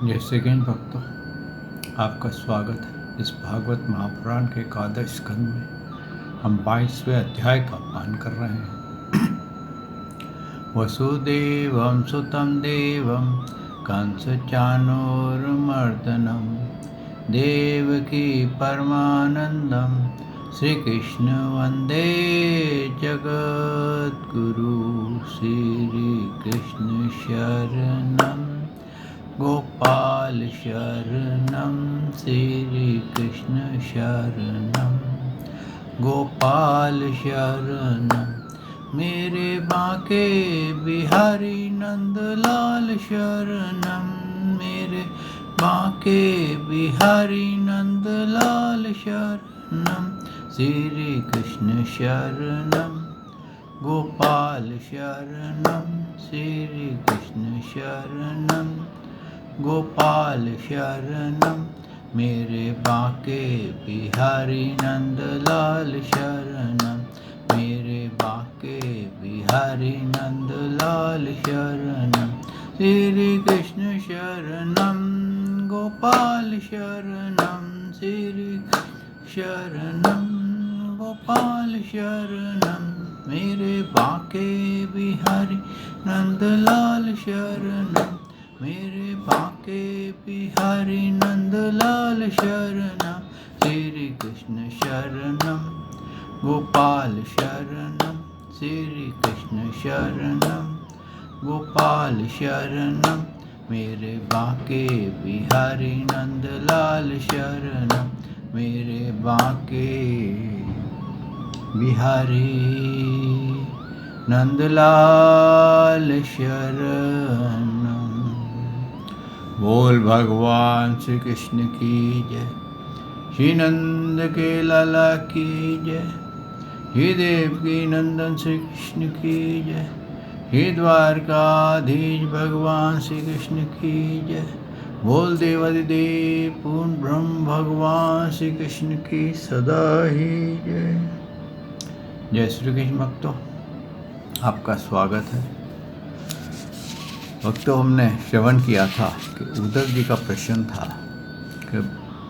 जय श्री कृष्ण भक्तों, आपका स्वागत है इस भागवत महापुराण के एकादश स्कंद में। हम 22वें अध्याय का पान कर रहे हैं। वसुदेवं सुतं देवं कंसचाणूरमर्दनं देवकी परमानंदं श्रीकृष्ण वंदे जगद्गुरु। श्रीकृष्ण शरणं गोपाल शरणं श्रीकृष्ण शरणं गोपाल शरणं मेरे बांके बिहारी नंदलाल शरणं मेरे बांके बिहारी नंदलाल शरणं श्रीकृष्ण शरणं गोपाल शरणं श्रीकृष्ण शरणं गोपाल शरणं मेरे बांके बिहारी नंदलाल शरणं मेरे बांके बिहारी नंदलाल शरणं श्री कृष्ण शरणं गोपाल शरणं श्री शरणं गोपाल शरणं मेरे बांके बिहारी नंदलाल शरणं मेरे बांके बिहारी नंदलाल शरणं श्री कृष्ण शरणं गोपाल शरणं श्री कृष्ण शरणं गोपाल शरणं मेरे बांके बिहारी नंदलाल शरणं मेरे बांके बिहारी नंदलाल शरणं। बोल भगवान श्री कृष्ण की जय, श्री नंद के लाला की जय, श्री देवकी नंदन श्री कृष्ण की जय, श्री द्वारकाधीश भगवान श्री कृष्ण की जय। बोल देवादिदेव पूर्ण ब्रह्म भगवान श्री कृष्ण की सदा ही जय। जय श्री कृष्ण भक्तों, आपका स्वागत है। भक्तों, हमने श्रवण किया था कि उद्धव जी का प्रश्न था कि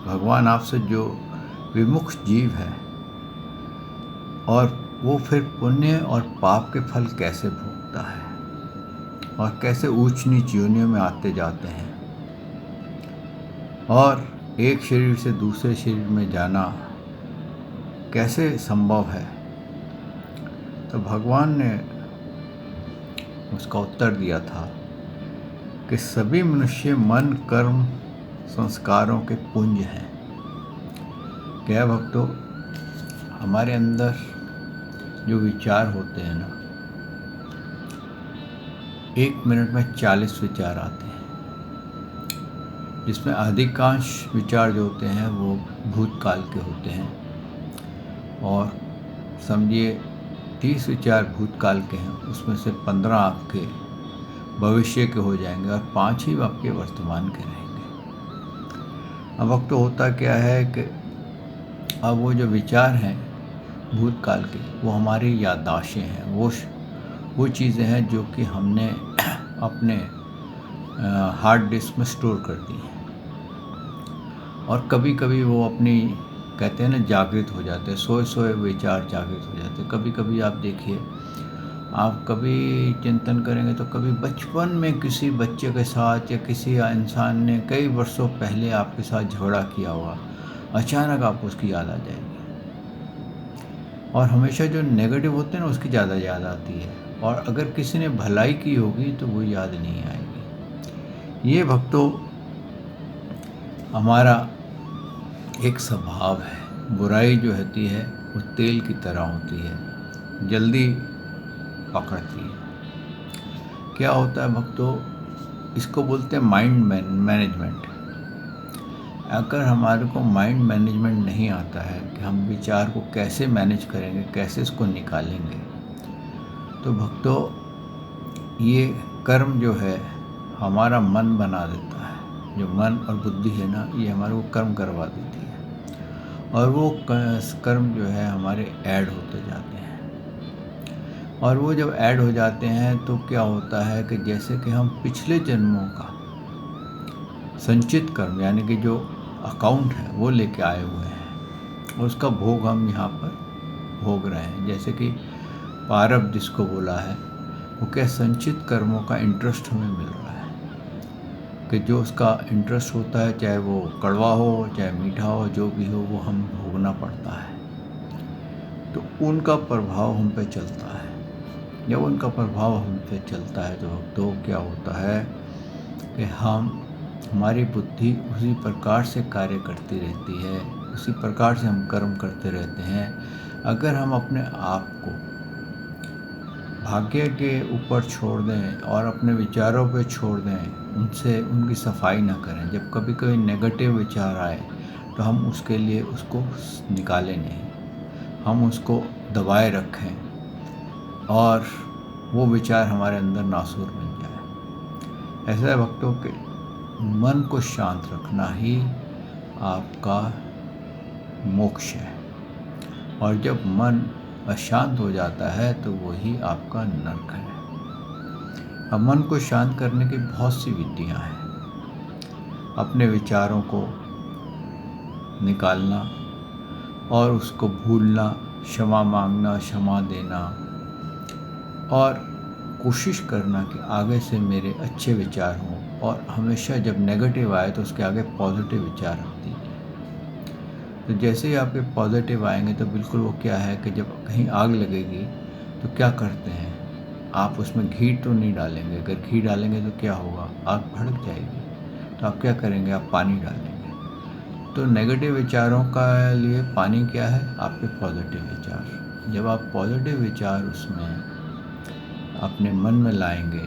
भगवान आपसे जो विमुख जीव है और वो फिर पुण्य और पाप के फल कैसे भोगता है और कैसे ऊंच नीच योनियों में आते जाते हैं और एक शरीर से दूसरे शरीर में जाना कैसे संभव है। तो भगवान ने उसका उत्तर दिया था कि सभी मनुष्य मन कर्म संस्कारों के पुंज हैं। क्या भक्तों, हमारे अंदर जो विचार होते हैं ना, 1 मिनट में 40 विचार आते हैं, जिसमें अधिकांश विचार जो होते हैं वो भूतकाल के होते हैं और समझिए 30 विचार भूतकाल के हैं, उसमें से 15 आपके भविष्य के हो जाएंगे और 5 ही आपके वर्तमान के रहेंगे। अब वक्त तो होता क्या है कि अब वो जो विचार हैं भूतकाल के, वो हमारी याददाश्तें हैं, वो चीज़ें हैं जो कि हमने अपने हार्ड डिस्क में स्टोर कर दी हैं और कभी कभी वो अपनी कहते हैं ना जागृत हो जाते हैं, सोए सोए विचार जागृत हो जाते हैं। कभी कभी आप देखिए, आप कभी चिंतन करेंगे तो कभी बचपन में किसी बच्चे के साथ या किसी इंसान ने कई वर्षों पहले आपके साथ झगड़ा किया होगा, अचानक आपको उसकी याद आ जाएगी और हमेशा जो नेगेटिव होते हैं ना उसकी ज़्यादा याद आती है, और अगर किसी ने भलाई की होगी तो वो याद नहीं आएगी। ये भक्तों हमारा एक स्वभाव है। बुराई जो होती है वो तेल की तरह होती है, जल्दी पकड़ती है। क्या होता है भक्तों, इसको बोलते हैं माइंड मैनेजमेंट। अगर हमारे को माइंड मैनेजमेंट नहीं आता है कि हम विचार को कैसे मैनेज करेंगे, कैसे इसको निकालेंगे, तो भक्तों ये कर्म जो है हमारा मन बना देता है। जो मन और बुद्धि है ना, ये हमारे को कर्म करवा देती है और वो कर्म जो है हमारे ऐड होते जाते हैं और वो जब ऐड हो जाते हैं तो क्या होता है कि जैसे कि हम पिछले जन्मों का संचित कर्म यानी कि जो अकाउंट है वो लेके आए हुए हैं, और उसका भोग हम यहाँ पर भोग रहे हैं। जैसे कि प्रारब्ध जिसको बोला है, वो क्या संचित कर्मों का इंटरेस्ट हमें मिल रहा है, कि जो उसका इंटरेस्ट होता है, चाहे वो कड़वा हो चाहे मीठा हो, जो भी हो, वो हम भोगना पड़ता है। तो उनका प्रभाव हम पे चलता है। जब उनका प्रभाव हम पे चलता है तो क्या होता है कि हमारी बुद्धि उसी प्रकार से कार्य करती रहती है, उसी प्रकार से हम कर्म करते रहते हैं। अगर हम अपने आप को भाग्य के ऊपर छोड़ दें और अपने विचारों पे छोड़ दें, उनसे उनकी सफाई ना करें, जब कभी कभी नेगेटिव विचार आए तो हम उसके लिए उसको निकालें नहीं, हम उसको दबाए रखें और वो विचार हमारे अंदर नासूर बन जाए। ऐसे वक्तों के मन को शांत रखना ही आपका मोक्ष है, और जब मन अशांत हो जाता है तो वही आपका नरक है। अब मन को शांत करने की बहुत सी विधियां हैं। अपने विचारों को निकालना और उसको भूलना, क्षमा मांगना, क्षमा देना, और कोशिश करना कि आगे से मेरे अच्छे विचार हों, और हमेशा जब नेगेटिव आए तो उसके आगे पॉजिटिव विचार रख दीजिए। तो जैसे ही आपके पॉजिटिव आएंगे तो बिल्कुल वो क्या है कि जब कहीं आग लगेगी तो क्या करते हैं, आप उसमें घी तो नहीं डालेंगे। अगर घी डालेंगे तो क्या होगा, आग भड़क जाएगी। तो आप क्या करेंगे, आप पानी डालेंगे। तो नेगेटिव विचारों का लिए पानी क्या है, आपके पॉजिटिव विचार। जब आप पॉजिटिव विचार उसमें अपने मन में लाएंगे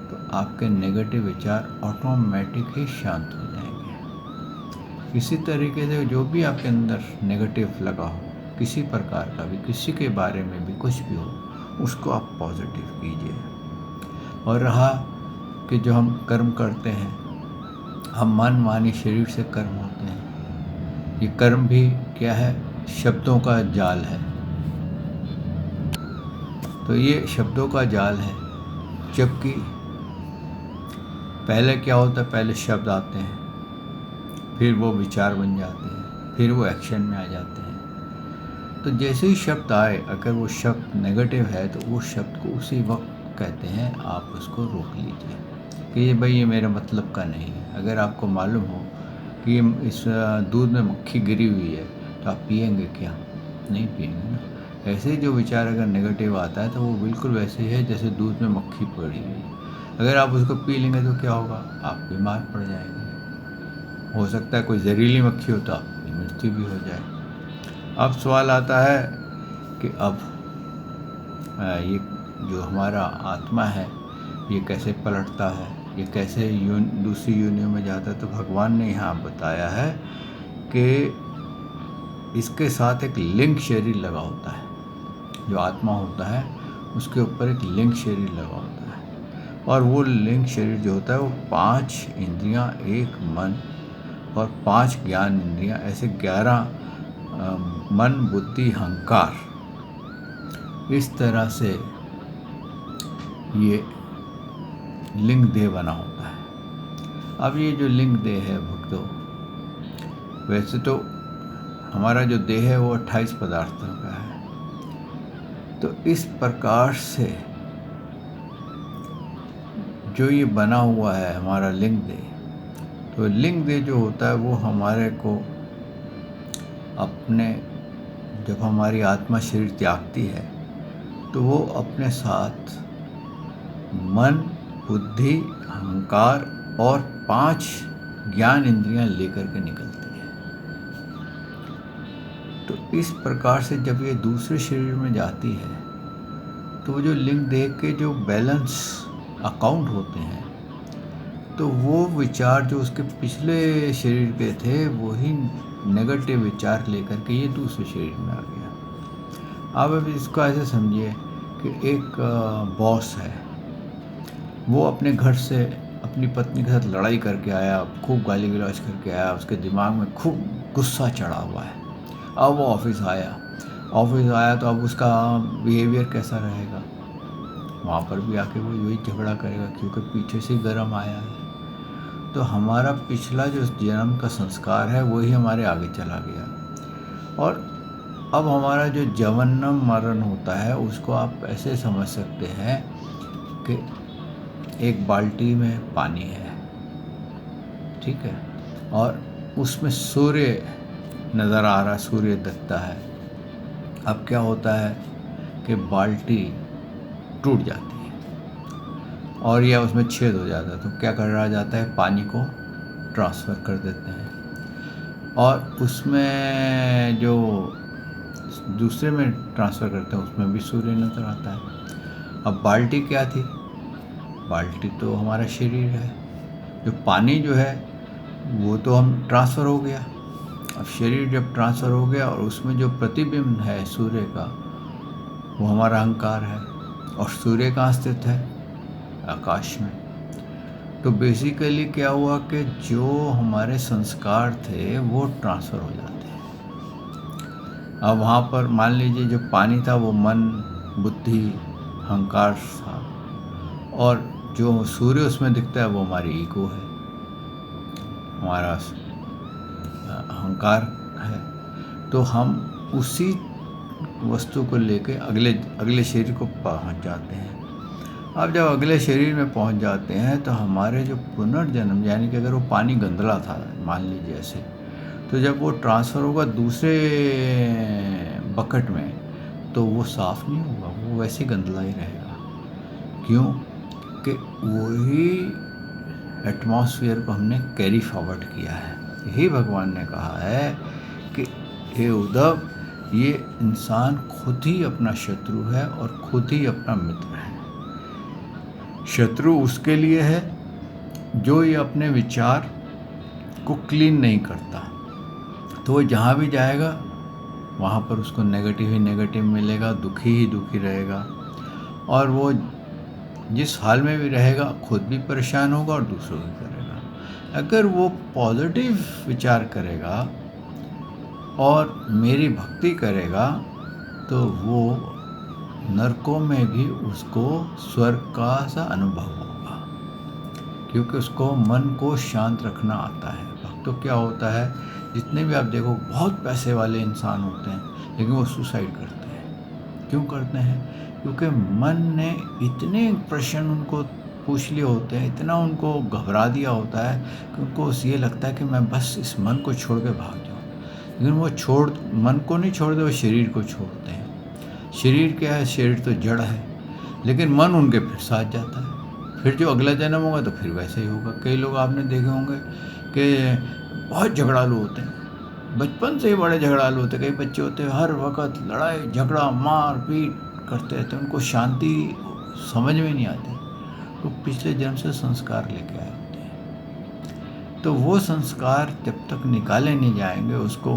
तो आपके नेगेटिव विचार ऑटोमेटिक ही शांत हो जाएंगे। इसी तरीके से जो भी आपके अंदर नेगेटिव लगा हो, किसी प्रकार का भी, किसी के बारे में भी कुछ भी हो, उसको आप पॉजिटिव कीजिए। और रहा कि जो हम कर्म करते हैं, हम मन मानी शरीर से कर्म होते हैं। ये कर्म भी क्या है, शब्दों का जाल है। तो ये शब्दों का जाल है, जबकि पहले क्या होता है, पहले शब्द आते हैं, फिर वो विचार बन जाते हैं, फिर वो एक्शन में आ जाते हैं। तो जैसे ही शब्द आए, अगर वो शब्द नेगेटिव है तो उस शब्द को उसी वक्त कहते हैं आप उसको रोक लीजिए कि ये भाई ये मेरे मतलब का नहीं है। अगर आपको मालूम हो कि इस दूध में मक्खी गिरी हुई है तो आप पिएंगे क्या, नहीं पिएंगे ना। ऐसे ही जो विचार अगर नेगेटिव आता है तो वो बिल्कुल वैसे ही है जैसे दूध में मक्खी पड़ी हुई है। अगर आप उसको पी लेंगे तो क्या होगा, आप बीमार पड़ जाएंगे। हो सकता है कोई जहरीली मक्खी हो तो आपकी मृत्यु भी हो जाए। अब सवाल आता है कि अब ये जो हमारा आत्मा है ये कैसे पलटता है, ये कैसे दूसरी योनियों में जाता है। तो भगवान ने यहाँ बताया है कि इसके साथ एक लिंग शरीर लगा होता है। जो आत्मा होता है उसके ऊपर एक लिंग शरीर लगा होता है, और वो लिंग शरीर जो होता है वो 5 इंद्रियां, 1 मन और 5 ज्ञान इंद्रियां, ऐसे 11 मन, बुद्धि, अहंकार, इस तरह से ये लिंग देह बना होता है। अब ये जो लिंग देह है भक्तों, वैसे तो हमारा जो देह है वो 28 पदार्थों का है। तो इस प्रकार से जो ये बना हुआ है हमारा लिंग देह, तो लिंग देह जो होता है वो हमारे को अपने, जब हमारी आत्मा शरीर त्यागती है तो वो अपने साथ मन, बुद्धि, अहंकार और 5 ज्ञान इंद्रियां लेकर के निकलती है। तो इस प्रकार से जब ये दूसरे शरीर में जाती है तो वो जो लिंग देह के जो बैलेंस अकाउंट होते हैं, तो वो विचार जो उसके पिछले शरीर के थे वही नेगेटिव विचार लेकर के ये दूसरे शरीर में आ गया। अब इसको ऐसे समझिए कि एक बॉस है, वो अपने घर से अपनी पत्नी के साथ लड़ाई करके आया, खूब गाली गलौज करके आया, उसके दिमाग में खूब गुस्सा चढ़ा हुआ है। अब वो ऑफिस आया तो अब उसका बिहेवियर कैसा रहेगा, वहाँ पर भी आके वो यही झगड़ा करेगा क्योंकि पीछे से गर्म आया है। तो हमारा पिछला जो जन्म का संस्कार है वही हमारे आगे चला गया। और अब हमारा जो जन्म मरण होता है उसको आप ऐसे समझ सकते हैं कि एक बाल्टी में पानी है, ठीक है, और उसमें सूर्य नज़र आ रहा, सूर्य दिखता है। अब क्या होता है कि बाल्टी टूट जाती है और या उसमें छेद हो जाता है, तो क्या करा जाता है, पानी को ट्रांसफ़र कर देते हैं और उसमें जो दूसरे में ट्रांसफ़र करते हैं उसमें भी सूर्य नज़र आता है। अब बाल्टी क्या थी, बाल्टी तो हमारा शरीर है, जो पानी जो है वो तो हम ट्रांसफ़र हो गया। अब शरीर जब ट्रांसफ़र हो गया और उसमें जो प्रतिबिंब है सूर्य का वो हमारा अहंकार है, और सूर्य कहाँ स्थित है, आकाश में। तो बेसिकली क्या हुआ कि जो हमारे संस्कार थे वो ट्रांसफ़र हो जाते हैं। अब वहाँ पर मान लीजिए जो पानी था वो मन, बुद्धि, अहंकार था, और जो सूर्य उसमें दिखता है वो हमारी ईगो है, हमारा अहंकार है। तो हम उसी वस्तु को लेके अगले शरीर को पहुंच जाते हैं। अब जब अगले शरीर में पहुंच जाते हैं तो हमारे जो पुनर्जन्म, यानी कि अगर वो पानी गंदला था मान लीजिए ऐसे, तो जब वो ट्रांसफ़र होगा दूसरे बकेट में तो वो साफ़ नहीं होगा, वो वैसे गंदला ही रहेगा। क्यों कि वही एटमॉस्फेयर को हमने कैरी फॉरवर्ड किया है। यही भगवान ने कहा है कि हे उद्धव, ये इंसान खुद ही अपना शत्रु है और खुद ही अपना मित्र है। शत्रु उसके लिए है जो ये अपने विचार को क्लीन नहीं करता, तो वो जहाँ भी जाएगा वहाँ पर उसको नेगेटिव ही नेगेटिव मिलेगा, दुखी ही दुखी रहेगा, और वो जिस हाल में भी रहेगा खुद भी परेशान होगा और दूसरों भी करेगा। अगर वो पॉजिटिव विचार करेगा और मेरी भक्ति करेगा तो वो नरकों में भी उसको स्वर्ग का सा अनुभव होगा, क्योंकि उसको मन को शांत रखना आता है। भक्तों क्या होता है, जितने भी आप देखो बहुत पैसे वाले इंसान होते हैं लेकिन वो सुसाइड करते हैं। क्यों करते हैं? क्योंकि मन ने इतने प्रश्न उनको पूछ लिए होते हैं, इतना उनको घबरा दिया होता है कि उनको ये लगता है कि मैं बस इस मन को छोड़ के भाग जाऊँ। लेकिन वो मन को नहीं छोड़ते, वो शरीर को छोड़ते हैं। शरीर क्या है, शरीर तो जड़ है, लेकिन मन उनके फिर साथ जाता है। फिर जो अगला जन्म होगा तो फिर वैसे ही होगा। कई लोग आपने देखे होंगे कि बहुत झगड़ालू होते हैं, बचपन से ही बड़े झगड़ालू होते हैं। कई बच्चे होते हैं हर वक्त लड़ाई झगड़ा मार पीट करते रहते हैं, उनको शांति समझ में नहीं आती। तो पिछले जन्म से संस्कार लेके आए होते हैं। तो वो संस्कार जब तक निकाले नहीं जाएंगे, उसको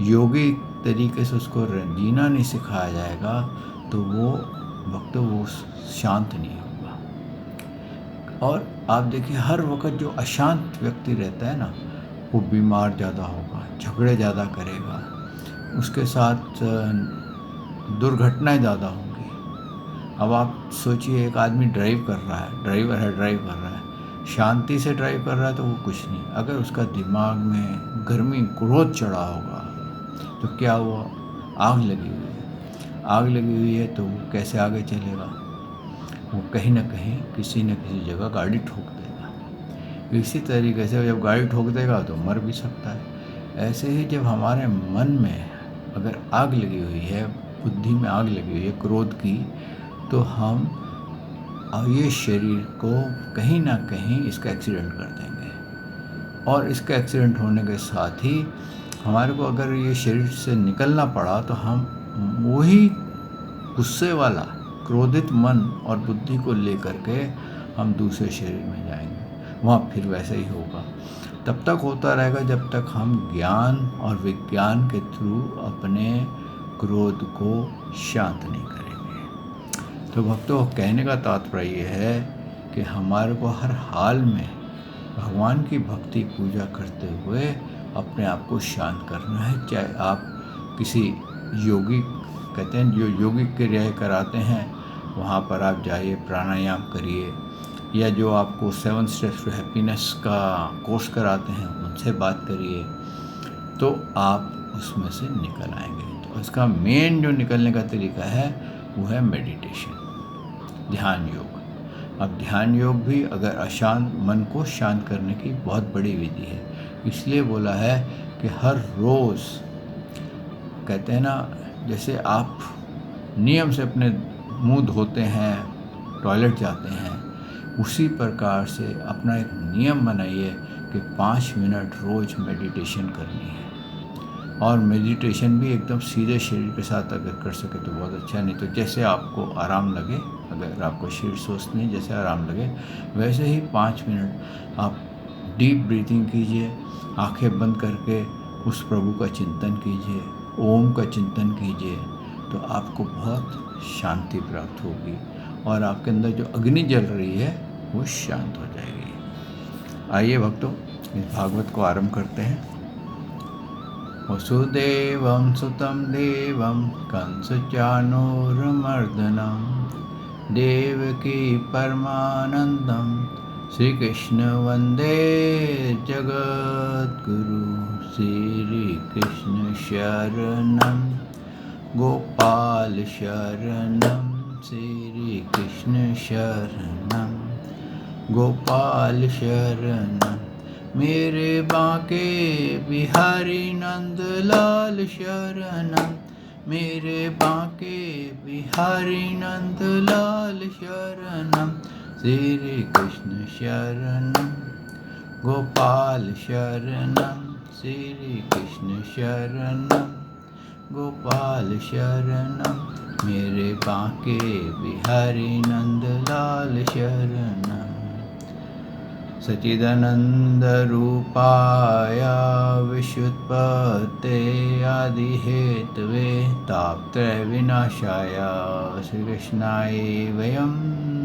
योगी तरीके से उसको जीना नहीं सिखाया जाएगा, तो वो वक्त वो शांत नहीं होगा। और आप देखिए हर वक्त जो अशांत व्यक्ति रहता है ना, वो बीमार ज़्यादा होगा, झगड़े ज़्यादा करेगा, उसके साथ दुर्घटनाएं ज़्यादा होंगी। अब आप सोचिए एक आदमी ड्राइव कर रहा है, ड्राइव कर रहा है, शांति से ड्राइव कर रहा है तो वो कुछ नहीं। अगर उसका दिमाग में गर्मी क्रोध चढ़ा होगा तो क्या हुआ, आग लगी हुई है, आग लगी हुई है तो वो कैसे आगे चलेगा, वो कहीं ना कहीं किसी न किसी जगह गाड़ी ठोक देगा। इसी तरीके से जब गाड़ी ठोक देगा तो मर भी सकता है। ऐसे ही जब हमारे मन में अगर आग लगी हुई है, बुद्धि में आग लगी हुई है क्रोध की, तो हम ये शरीर को कहीं ना कहीं इसका एक्सीडेंट कर देंगे। और इसका एक्सीडेंट होने के साथ ही हमारे को अगर ये शरीर से निकलना पड़ा तो हम वही गुस्से वाला क्रोधित मन और बुद्धि को लेकर के हम दूसरे शरीर में जाएंगे, वहाँ फिर वैसे ही होगा। तब तक होता रहेगा जब तक हम ज्ञान और विज्ञान के थ्रू अपने क्रोध को शांत नहीं करेंगे। तो भक्तों, कहने का तात्पर्य ये है कि हमारे को हर हाल में भगवान की भक्ति पूजा करते हुए अपने आप को शांत करना है। चाहे आप किसी योगी, कहते हैं जो योगिक क्रियाएँ कराते हैं, वहाँ पर आप जाइए, प्राणायाम करिए, या जो आपको 7 स्टेप्स टू हैप्पीनेस का कोर्स कराते हैं उनसे बात करिए, तो आप उसमें से निकल आएंगे। तो इसका मेन जो निकलने का तरीका है वो है मेडिटेशन, ध्यान योग। अब ध्यान योग भी अगर अशांत मन को शांत करने की बहुत बड़ी विधि है, इसलिए बोला है कि हर रोज़, कहते हैं ना, जैसे आप नियम से अपने मुंह धोते हैं, टॉयलेट जाते हैं, उसी प्रकार से अपना एक नियम बनाइए कि 5 मिनट रोज़ मेडिटेशन करनी है। और मेडिटेशन भी एकदम सीधे शरीर के साथ अगर कर सके तो बहुत अच्छा, नहीं तो जैसे आपको आराम लगे, अगर आपको शरीर स्वस्थ नहीं, जैसे आराम लगे वैसे ही 5 मिनट आप डीप ब्रीथिंग कीजिए, आंखें बंद करके उस प्रभु का चिंतन कीजिए, ओम का चिंतन कीजिए, तो आपको बहुत शांति प्राप्त होगी और आपके अंदर जो अग्नि जल रही है वो शांत हो जाएगी। आइए भक्तों, इस भागवत को आरंभ करते हैं। वसुदेवं सुतं देवं कंसचाणूरमर्दनं देवकी परमानंदं श्रीकृष्ण वंदे जगद्गुरु। श्रीकृष्ण शरणं गोपाल शरणं, श्रीकृष्ण शरणं गोपाल शरणं, मेरे बांके बिहारी नंदलाल शरणं, मेरे बांके बिहारी नंदलाल शरणं, श्री कृष्ण शरणं गोपाल शरणं, श्री कृष्ण शरणं गोपाल शरणं, मेरे बांके बिहारी नंदलाल शरणं। सच्चिदानंद रूपाय विश्वोत्पत्ते आदिहेतवे तापत्रय विनाशाय श्रीकृष्णाय वयं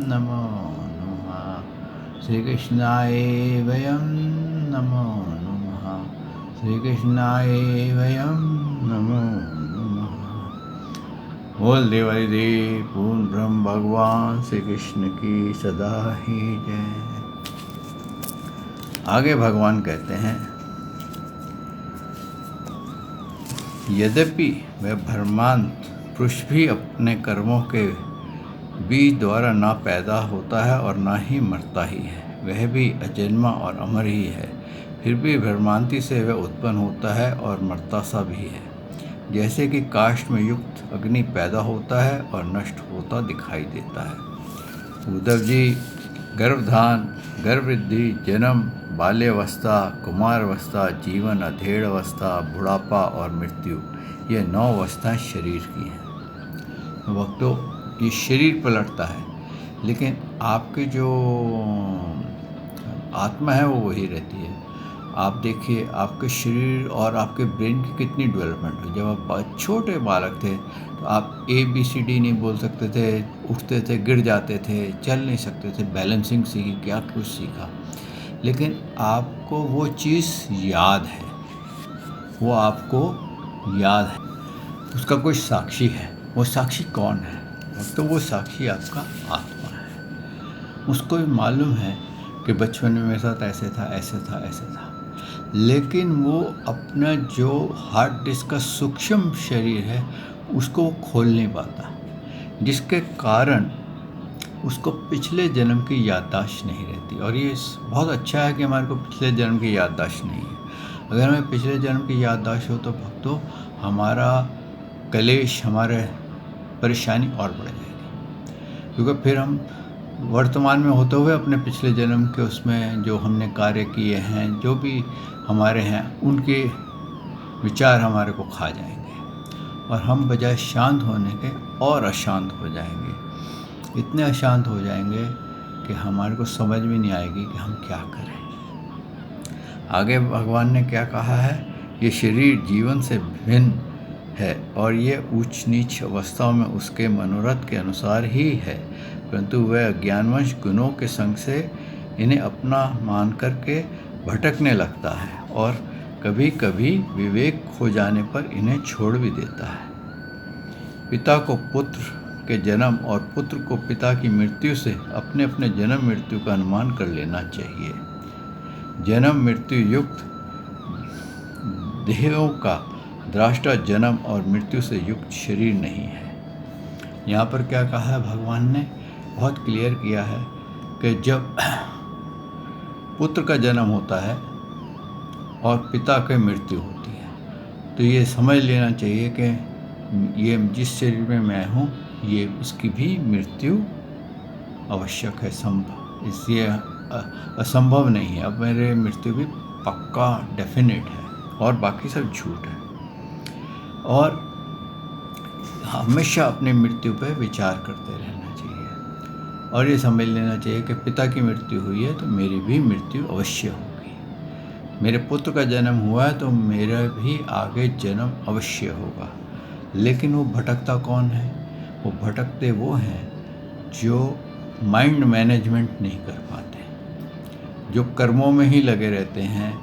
नमो नमः, श्रीकृष्णाय वयं नमो नमः, श्रीकृष्णाय वयं नमो नमः। बोल देवारी देव पूर्ण ब्रह्म भगवान श्री कृष्ण की सदा ही जय। आगे भगवान कहते हैं, यद्यपि वह भ्रमांत पुरुष भी अपने कर्मों के बीज द्वारा ना पैदा होता है और ना ही मरता ही है, वह भी अजन्मा और अमर ही है, फिर भी भ्रमांति से वह उत्पन्न होता है और मरता सा भी है। जैसे कि काष्ठ में युक्त अग्नि पैदा होता है और नष्ट होता दिखाई देता है। उद्धव जी, गर्भधान, गर्भवृद्धि, जन्म, बाल्यावस्था, कुमारावस्था, जीवन, अधेड़ अवस्था, बुढ़ापा और मृत्यु, ये 9 अवस्थाएं शरीर की हैं। भक्तों, ये शरीर पलटता है, लेकिन आपकी जो आत्मा है वो वही रहती है। आप देखिए, आपके शरीर और आपके ब्रेन की कितनी डेवलपमेंट हुई। जब आप बहुत छोटे बालक थे तो आप ABCD नहीं बोल सकते थे, उठते थे, गिर जाते थे, चल नहीं सकते थे, बैलेंसिंग सीखी, क्या कुछ सीखा, लेकिन आपको वो चीज़ याद है, वो आपको याद है, उसका कोई साक्षी है। वो साक्षी कौन है? तो वो साक्षी आपका आत्मा है। उसको भी मालूम है कि बचपन में मेरे साथ ऐसे था, ऐसे था, ऐसे था, लेकिन वो अपना जो हार्ड डिस्क का सूक्ष्म शरीर है उसको वो खोल नहीं पाता, जिसके कारण उसको पिछले जन्म की याददाश्त नहीं रहती। और ये बहुत अच्छा है कि हमारे को पिछले जन्म की याददाश्त नहीं है। अगर हमें पिछले जन्म की याददाश्त हो तो भक्तों, हमारा कलेश, हमारे परेशानी और बढ़ जाएगी, क्योंकि फिर हम वर्तमान में होते हुए अपने पिछले जन्म के उसमें जो हमने कार्य किए हैं, जो भी हमारे हैं, उनके विचार हमारे को खा जाएंगे और हम बजाय शांत होने के और अशांत हो जाएंगे। इतने अशांत हो जाएंगे कि हमारे को समझ में नहीं आएगी कि हम क्या करें। आगे भगवान ने क्या कहा है, ये शरीर जीवन से भिन्न है और ये ऊंच नीच अवस्थाओं में उसके मनोरथ के अनुसार ही है, परंतु वह ज्ञानवश गुणों के संग से इन्हें अपना मान करके भटकने लगता है और कभी कभी विवेक खो जाने पर इन्हें छोड़ भी देता है। पिता को पुत्र के जन्म और पुत्र को पिता की मृत्यु से अपने अपने जन्म मृत्यु का अनुमान कर लेना चाहिए। जन्म मृत्यु युक्त देहों का दृष्टा जन्म और मृत्यु से युक्त शरीर नहीं है। यहाँ पर क्या कहा है भगवान ने, बहुत क्लियर किया है कि जब पुत्र का जन्म होता है और पिता की मृत्यु होती है तो ये समझ लेना चाहिए कि ये जिस शरीर में मैं हूँ ये इसकी भी मृत्यु आवश्यक है, संभव, इसलिए असंभव नहीं है। अब मेरे मृत्यु भी पक्का डेफिनेट है और बाकी सब झूठ है। और हमेशा अपनी मृत्यु पर विचार करते रहना चाहिए और ये समझ लेना चाहिए कि पिता की मृत्यु हुई है तो मेरी भी मृत्यु अवश्य होगी। मेरे पुत्र का जन्म हुआ है तो मेरा भी आगे जन्म अवश्य होगा। लेकिन वो भटकता कौन है? वो भटकते वो हैं जो माइंड मैनेजमेंट नहीं कर पाते, जो कर्मों में ही लगे रहते हैं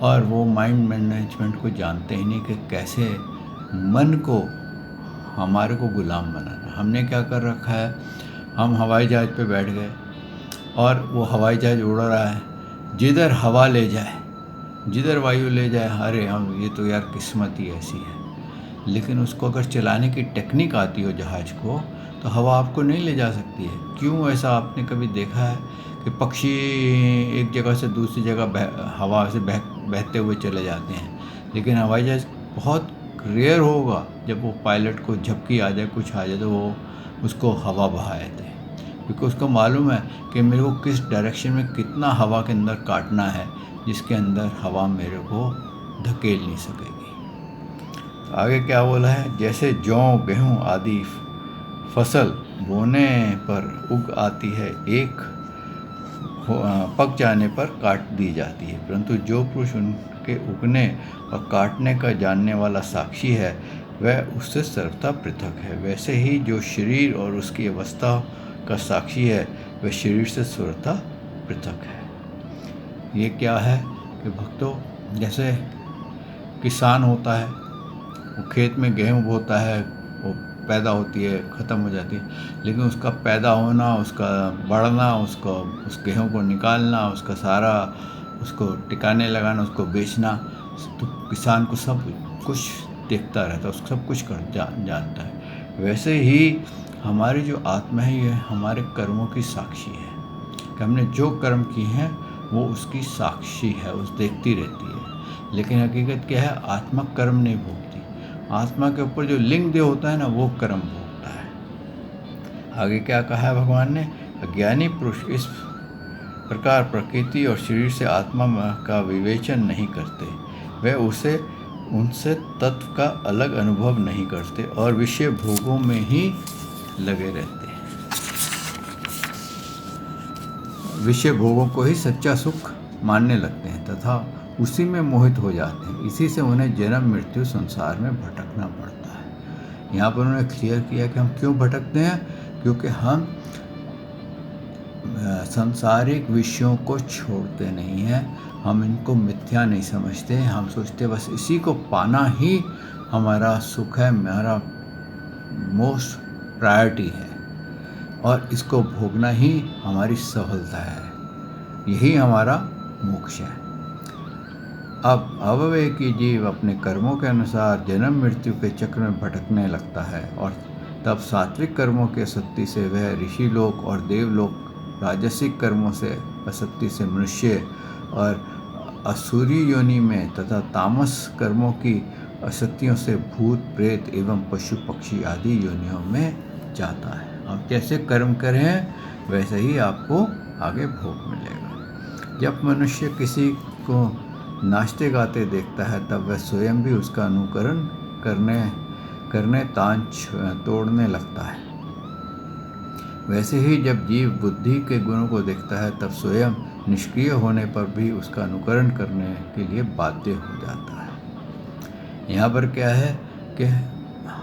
और वो माइंड मैनेजमेंट को जानते ही नहीं कि कैसे मन को हमारे को गुलाम बनाना। हमने क्या कर रखा है, हम हवाई जहाज़ पे बैठ गए और वो हवाई जहाज़ उड़ रहा है, जिधर हवा ले जाए, जिधर वायु ले जाए, अरे हम ये तो यार किस्मत ही ऐसी है। लेकिन उसको अगर चलाने की टेक्निक आती हो जहाज़ को तो हवा आपको नहीं ले जा सकती है। क्यों? ऐसा आपने कभी देखा है कि पक्षी एक जगह से दूसरी जगह हवा से बहते हुए चले जाते हैं, लेकिन हवाई जहाज़ बहुत रेयर होगा जब वो पायलट को झपकी आ जाए, कुछ आ जाए तो वो उसको हवा बहाए थे, क्योंकि उसको मालूम है कि मेरे को किस डायरेक्शन में कितना हवा के अंदर काटना है जिसके अंदर हवा मेरे को धकेल नहीं सकेगी। तो आगे क्या बोला है, जैसे जौ गेहूँ आदि फसल बोने पर उग आती है, एक पक जाने पर काट दी जाती है, परंतु जो पुरुष उनके उगने और काटने का जानने वाला साक्षी है वह उससे सर्वथा पृथक है। वैसे ही जो शरीर और उसकी अवस्था का साक्षी है वह शरीर से सर्वथा पृथक है। ये क्या है कि भक्तों, जैसे किसान होता है, वो खेत में गेहूँ बोता है, वो पैदा होती है, ख़त्म हो जाती है, लेकिन उसका पैदा होना, उसका बढ़ना, उसको उस गेहूँ को निकालना, उसका सारा उसको टिकाने लगाना, उसको बेचना, तो किसान को सब कुछ देखता रहता है, उसको सब कुछ जानता है। वैसे ही हमारी जो आत्मा है ये हमारे कर्मों की साक्षी है कि हमने जो कर्म किए हैं वो उसकी साक्षी है, उस देखती रहती है। लेकिन हकीकत क्या है, आत्मा कर्म नहीं भोगती। आत्मा के ऊपर जो लिंग देह होता है ना, वो कर्म भोगता है। आगे क्या कहा है भगवान ने, अज्ञानी पुरुष इस प्रकार प्रकृति और शरीर से आत्मा का विवेचन नहीं करते, वे उनसे तत्व का अलग अनुभव नहीं करते और विषय भोगों में ही लगे रहते हैं। विषय भोगों को ही सच्चा सुख मानने लगते हैं तथा उसी में मोहित हो जाते हैं। इसी से उन्हें जन्म मृत्यु संसार में भटकना पड़ता है। यहाँ पर उन्होंने क्लियर किया कि हम क्यों भटकते हैं, क्योंकि हम सांसारिक विषयों को छोड़ते नहीं हैं, हम इनको मिथ्या नहीं समझते, हम सोचते बस इसी को पाना ही हमारा सुख है, हमारा मोस्ट प्रायोरिटी है और इसको भोगना ही हमारी सफलता है, यही हमारा मोक्ष है। अब अविवेकी जीव अपने कर्मों के अनुसार जन्म मृत्यु के चक्र में भटकने लगता है और तब सात्विक कर्मों की असक्ति से वह ऋषि लोक और देवलोक, राजसिक कर्मों से असक्ति से मनुष्य और असुरी योनि में तथा तामस कर्मों की असक्तियों से भूत प्रेत एवं पशु पक्षी आदि योनियों में जाता है। आप जैसे कर्म करें वैसे ही आपको आगे भोग मिलेगा। जब मनुष्य किसी को नाचते गाते देखता है तब वह स्वयं भी उसका अनुकरण करने तांच तोड़ने लगता है। वैसे ही जब जीव बुद्धि के गुणों को देखता है तब स्वयं निष्क्रिय होने पर भी उसका अनुकरण करने के लिए बाध्य हो जाता है। यहाँ पर क्या है कि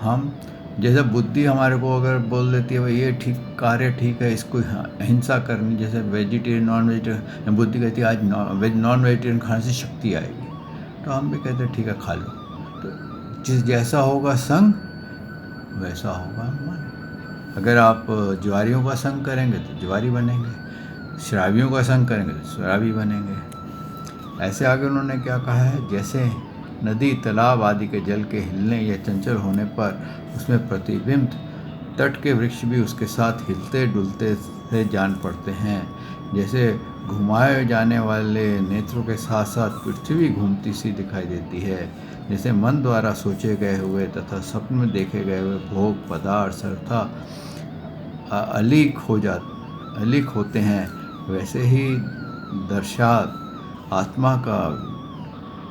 हम जैसे बुद्धि हमारे को अगर बोल देती है भाई ये ठीक कार्य ठीक है, इसको अहिंसा करनी, जैसे वेजिटेरियन नॉन वेजिटेरियन, बुद्धि कहती है आज नॉन वेजिटेरियन खाने से शक्ति आएगी, तो हम भी कहते हैं ठीक है खा लो। तो जिस जैसा होगा संग वैसा होगा मन। अगर आप ज्वारियों का संग करेंगे तो ज्वारी बनेंगे, शराबियों का संग करेंगे तो शराबी बनेंगे। ऐसे आगे उन्होंने क्या कहा है, जैसे नदी तालाब आदि के जल के हिलने या चंचल होने पर उसमें प्रतिबिंब, तट के वृक्ष भी उसके साथ हिलते डुलते से जान पड़ते हैं। जैसे घुमाए जाने वाले नेत्रों के साथ साथ पृथ्वी घूमती सी दिखाई देती है। जैसे मन द्वारा सोचे गए हुए तथा स्वप्न में देखे गए हुए भोग पदार्थ सर्वथा अलीक होते हैं, वैसे ही दर्शात आत्मा का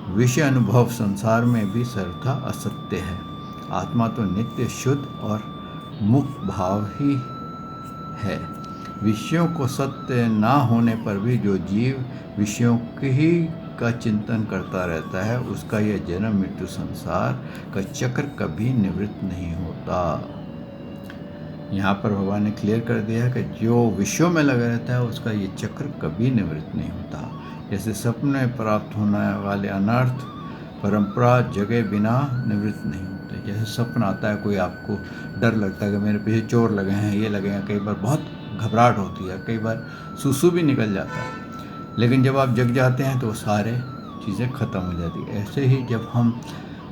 विषय अनुभव संसार में भी सर्वथा असत्य है। आत्मा तो नित्य शुद्ध और मुक्त भाव ही है। विषयों को सत्य ना होने पर भी जो जीव विषयों के ही का चिंतन करता रहता है, उसका यह जन्म मृत्यु संसार का चक्र कभी निवृत्त नहीं होता। यहाँ पर भगवान ने क्लियर कर दिया है कि जो विषयों में लगा रहता है उसका ये चक्र कभी निवृत्त नहीं होता। जैसे सपने में प्राप्त होने वाले अनर्थ परंपरा जगह बिना निवृत्त नहीं होते। जैसे सपना आता है, कोई आपको डर लगता है कि मेरे पीछे चोर लगे हैं, ये लगे हैं, कई बार बहुत घबराहट होती है, कई बार सुसु भी निकल जाता है, लेकिन जब आप जग जाते हैं तो वो सारे चीज़ें ख़त्म हो जाती है। ऐसे ही जब हम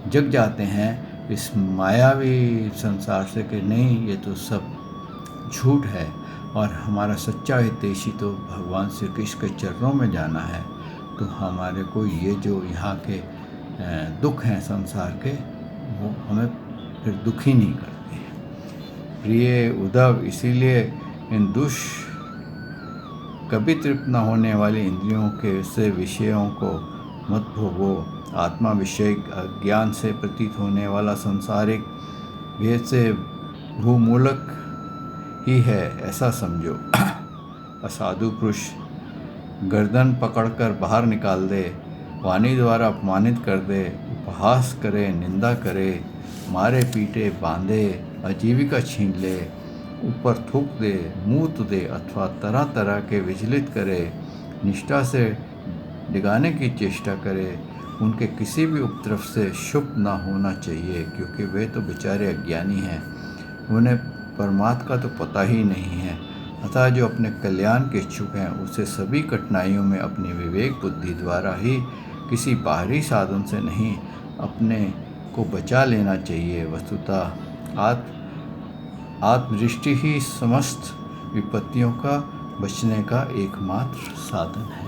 जग जाते हैं इस मायावी संसार से कि नहीं, ये तो सब झूठ है और हमारा सच्चा हितैषी तो भगवान श्री कृष्ण के चरणों में जाना है, तो हमारे को ये जो यहाँ के दुख हैं संसार के, वो हमें फिर दुखी नहीं करते हैं। प्रिय उद्धव, इसीलिए इन कभी तृप्त न होने वाली इंद्रियों के से विषयों को मत भोगो। आत्मा विषय ज्ञान से प्रतीत होने वाला सांसारिक भेद से भूमूलक ही है, ऐसा समझो। असाधु पुरुष गर्दन पकड़कर बाहर निकाल दे, वाणी द्वारा अपमानित कर दे, उपहास करे, निंदा करे, मारे पीटे, बांधे, आजीविका छीन ले, ऊपर थूक दे, मूत दे अथवा तरह तरह के विचलित करे, निष्ठा से डिगाने की चेष्टा करे, उनके किसी भी उपद्रव से शुभ ना होना चाहिए, क्योंकि वे तो बेचारे अज्ञानी हैं, उन्हें परमात्मा का तो पता ही नहीं है। अतः जो अपने कल्याण के इच्छुक हैं, उसे सभी कठिनाइयों में अपनी विवेक बुद्धि द्वारा ही, किसी बाहरी साधन से नहीं, अपने को बचा लेना चाहिए। वस्तुतः आत्मदृष्टि ही समस्त विपत्तियों का बचने का एकमात्र साधन है।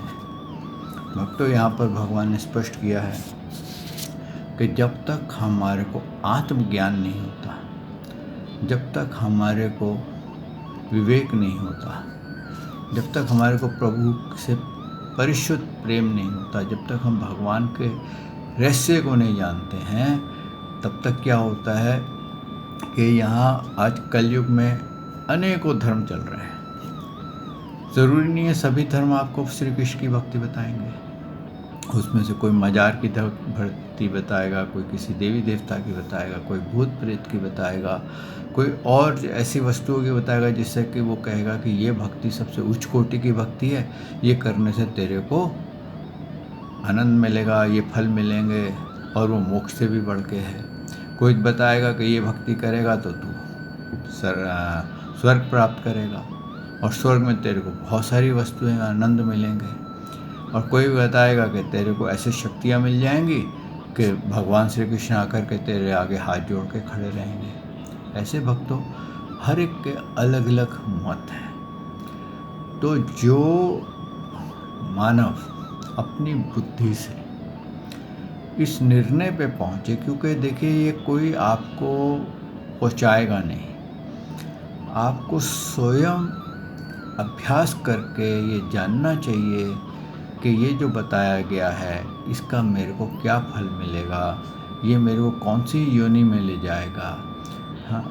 भक्तों, यहाँ पर भगवान ने स्पष्ट किया है कि जब तक हमारे को आत्मज्ञान नहीं होता, जब तक हमारे को विवेक नहीं होता, जब तक हमारे को प्रभु से परिशुद्ध प्रेम नहीं होता, जब तक हम भगवान के रहस्य को नहीं जानते हैं, तब तक क्या होता है कि यहाँ आज कलयुग में अनेकों धर्म चल रहे हैं। ज़रूरी नहीं है सभी धर्म आपको श्री कृष्ण की भक्ति बताएंगे, उसमें से कोई मजार की भक्ति बताएगा, कोई किसी देवी देवता की बताएगा, कोई भूत प्रेत की बताएगा, कोई और ऐसी वस्तुओं की बताएगा जिससे कि वो कहेगा कि ये भक्ति सबसे उच्च कोटि की भक्ति है, ये करने से तेरे को आनंद मिलेगा, ये फल मिलेंगे और वो मोक्ष से भी बढ़ के है। कोई बताएगा कि ये भक्ति करेगा तो तू स्वर्ग प्राप्त करेगा और स्वर्ग में तेरे को बहुत सारी वस्तुएं आनंद मिलेंगे। और कोई बताएगा कि तेरे को ऐसी शक्तियाँ मिल जाएंगी कि भगवान श्री कृष्ण आकर के तेरे आगे हाथ जोड़ के खड़े रहेंगे। ऐसे भक्तों, हर एक के अलग अलग मत हैं। तो जो मानव अपनी बुद्धि से इस निर्णय पे पहुँचे, क्योंकि देखिए ये कोई आपको पहुँचाएगा नहीं, आपको स्वयं अभ्यास करके ये जानना चाहिए कि ये जो बताया गया है इसका मेरे को क्या फल मिलेगा, ये मेरे को कौन सी योनि में ले जाएगा। हाँ,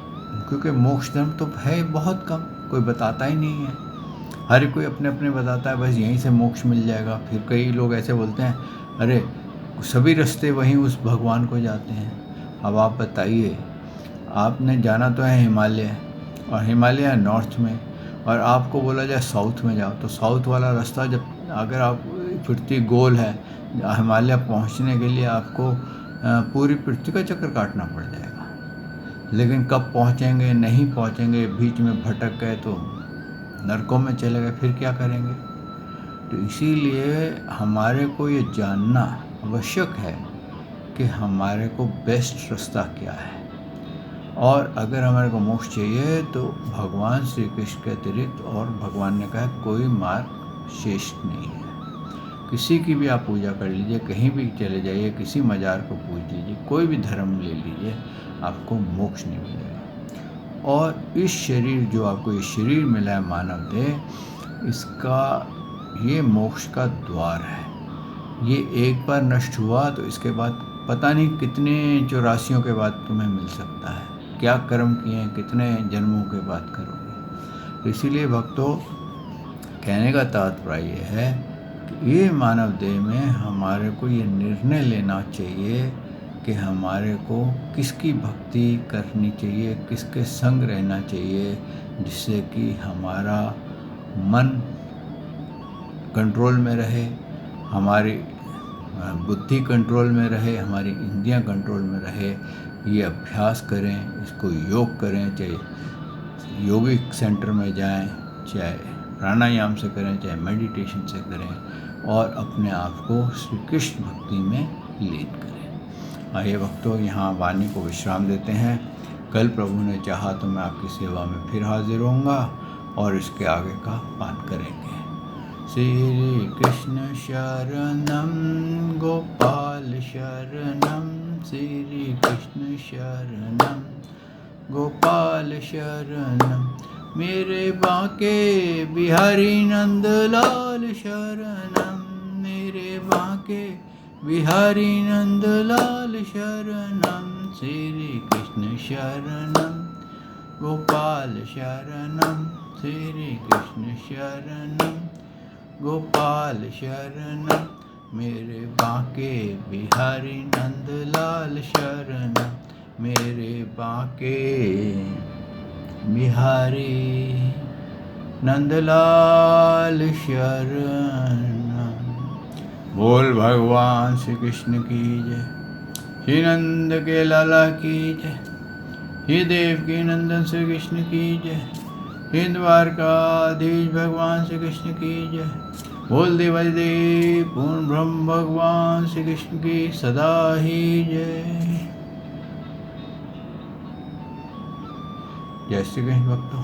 क्योंकि मोक्ष धर्म तो है बहुत कम, कोई बताता ही नहीं है, हर कोई अपने अपने बताता है बस यहीं से मोक्ष मिल जाएगा। फिर कई लोग ऐसे बोलते हैं, अरे सभी रास्ते वहीं उस भगवान को जाते हैं। अब आप बताइए, आपने जाना तो है हिमालय, और हिमालय नॉर्थ में, और आपको बोला जाए साउथ में जाओ, तो साउथ वाला रास्ता जब अगर आप पृथ्वी गोल है, हिमालय पहुंचने के लिए आपको पूरी पृथ्वी का चक्कर काटना पड़ जाएगा। लेकिन कब पहुँचेंगे, नहीं पहुँचेंगे, बीच में भटक गए तो नरकों में चले गए, फिर क्या करेंगे। तो इसीलिए हमारे को ये जानना आवश्यक है कि हमारे को बेस्ट रास्ता क्या है। और अगर हमारे को मोक्ष चाहिए तो भगवान श्री कृष्ण के अतिरिक्त, और भगवान ने कहा कोई मार्ग शेष नहीं है। किसी की भी आप पूजा कर लीजिए, कहीं भी चले जाइए, किसी मजार को पूज लीजिए, कोई भी धर्म ले लीजिए, आपको मोक्ष नहीं मिलेगा। और इस शरीर, जो आपको ये शरीर मिला है मानव देह, इसका ये मोक्ष का द्वार है। ये एक बार नष्ट हुआ तो इसके बाद पता नहीं कितने चौरासियों के बाद तुम्हें मिल सकता है। क्या कर्म किए हैं, कितने जन्मों के बाद करोगे। तो इसीलिए भक्तों, कहने का तात्पर्य है कि ये मानव देह में हमारे को ये निर्णय लेना चाहिए कि हमारे को किसकी भक्ति करनी चाहिए, किसके संग रहना चाहिए, जिससे कि हमारा मन कंट्रोल में रहे, हमारी बुद्धि कंट्रोल में रहे, हमारी इंद्रियां कंट्रोल में रहे। ये अभ्यास करें, इसको योग करें, चाहे योगिक सेंटर में जाएं, चाहे प्राणायाम से करें, चाहे मेडिटेशन से करें, और अपने आप को श्री कृष्ण भक्ति में लीन करें। आइए भक्तों, यहाँ वाणी को विश्राम देते हैं। कल प्रभु ने चाहा तो मैं आपकी सेवा में फिर हाजिर होऊंगा और इसके आगे का पाठ करेंगे। श्री कृष्ण शरणम गोपाल शरणम, श्री कृष्ण शरणम गोपाल शरणम, मेरे बांके बिहारी नंदलाल शरणम, मेरे बांके बिहारी नंदलाल शरणम, श्री कृष्ण शरणम गोपाल शरणम, श्री कृष्ण शरणम गोपाल शरणम, मेरे बांके बिहारी नंदलाल शरणम, मेरे बांके बिहारी नंदलाल शरणम। बोल भगवान श्री कृष्ण की जय, श्री नंद के लाला की जय, श्री देव की नंदन श्री कृष्ण की जय, श्री द्वारकाधीश भगवान श्री कृष्ण की जय। बोल देवादिदेव पूर्ण ब्रह्म भगवान श्री कृष्ण की सदा ही जय। जय श्री कृष्ण भक्तों।